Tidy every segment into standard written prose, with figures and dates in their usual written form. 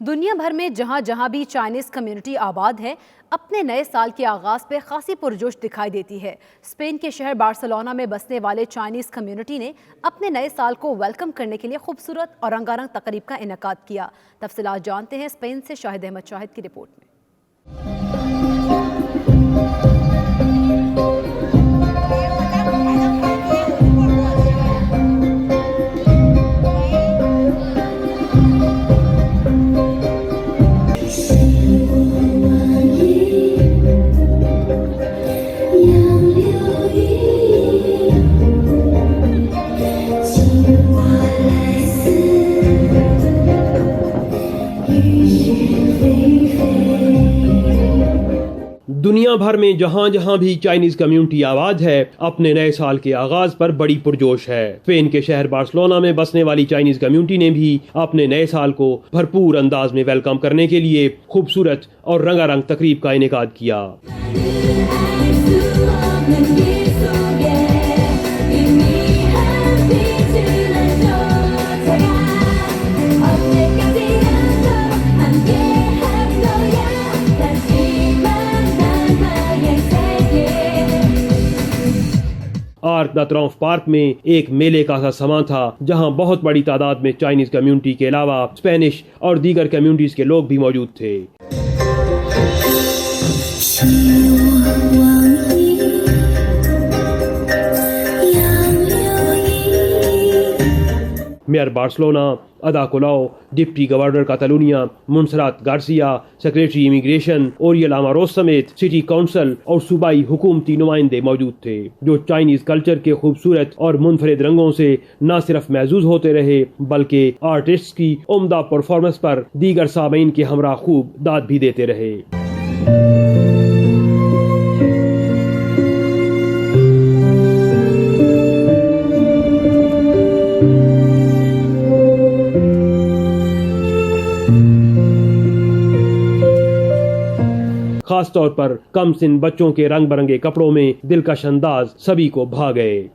दुनिया भर में जहां जहां भी चाइनीज कम्युनिटी आबाद है, अपने नए साल के आगाज पे खासी पुरजोश दिखाई देती है। स्पेन के शहर बार्सिलोना में बसने वाले चाइनीज कम्युनिटी ने अपने नए साल को वेलकम करने के लिए खूबसूरत और रंगारंग तकरीब का इनेकाद किया। तफसीलात जानते हैं स्पेन से शाहिद अहमद शाहिद की रिपोर्ट में। दुनिया भर में जहां जहां भी चाइनीज कम्युनिटी आबाद है, अपने नए साल के आगाज पर बड़ी पुरजोश है। स्पेन के शहर बार्सिलोना में बसने वाली चाइनीज कम्युनिटी ने भी अपने नए साल को भरपूर अंदाज में वेलकम करने के लिए खूबसूरत और रंगारंग तकरीब का इनेकाद किया। आर्क द ट्रायोम्फ पार्क में एक मेले का सा समा था, जहां बहुत बड़ी तादाद में चाइनीज कम्युनिटी के अलावा स्पेनिश और दीगर कम्युनिटीज के लोग भी मौजूद थे। Mayor Barcelona Ada Colau, deputy governor Catalunya Montserrat Garcia, secretary immigration Oriol Amaros समेत सिटी काउंसिल और सूबाई हुकूमती नुमाइंदे मौजूद थे, जो चाइनीज कल्चर के खूबसूरत और मुनफरिद रंगों से न सिर्फ महजूज होते रहे, बल्कि आर्टिस्ट की उम्दा परफॉर्मेंस पर दीगर सामीन के हमरा खूब दाद भी देते रहे। खास तौर पर कम सिन बच्चों के रंग बिरंगे कपड़ों में दिलकश अंदाज सभी को भा गए।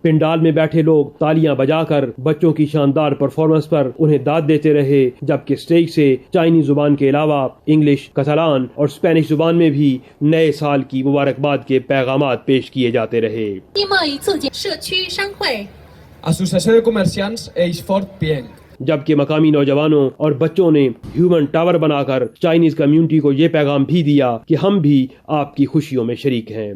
पिंडाल में बैठे लोग तालियां बजाकर बच्चों की शानदार परफॉर्मेंस पर उन्हें दाद देते रहे, जबकि स्टेज से चाइनीज जुबान के अलावा इंग्लिश, कतालान और स्पेनिश जुबान में भी नए साल की मुबारकबाद के पैगामात पेश किए जाते रहे। जबकि मकामी नौजवानों और बच्चों ने ह्यूमन टावर बनाकर चाइनीज कम्युनिटी को ये पैगाम भी दिया कि हम भी आपकी खुशियों में शरीक हैं।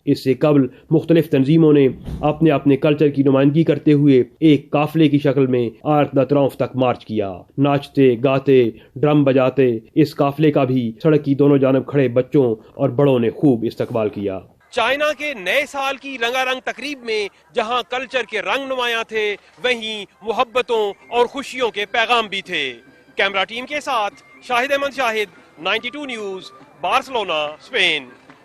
इससे कबल मुख्तलिफ तंजीमों ने अपने अपने कल्चर की नुमाइंदगी करते हुए एक काफिले की शक्ल में आर्क द ट्रायोम्फ तक मार्च किया। नाचते गाते ड्रम बजाते इस काफिले का भी सड़क की दोनों जानब खड़े बच्चों और बड़ों ने खूब इस्तकबाल किया। चाइना के नए साल की रंगारंग तकरीब में जहां कल्चर के रंग नुमाया थे, वहीं मोहब्बतों और खुशियों के पैगाम भी थे। कैमरा टीम के साथ Shahid Ahmed Shahid, 92 news, Barcelona, Spain.